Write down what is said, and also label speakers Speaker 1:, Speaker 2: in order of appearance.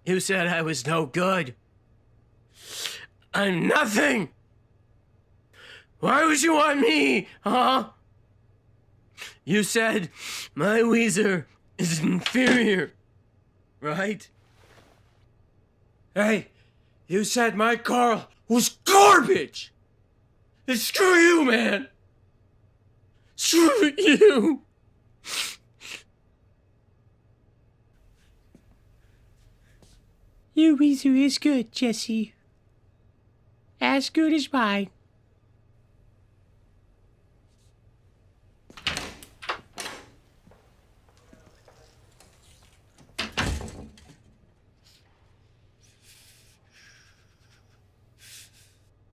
Speaker 1: You said I was no good. I'm nothing! Why would you want me, huh? You said my Weezer is inferior, right? Hey, you said my Carl was garbage! And screw you, man! Screw you!
Speaker 2: Your Weezer is good, Jesse. As good as mine.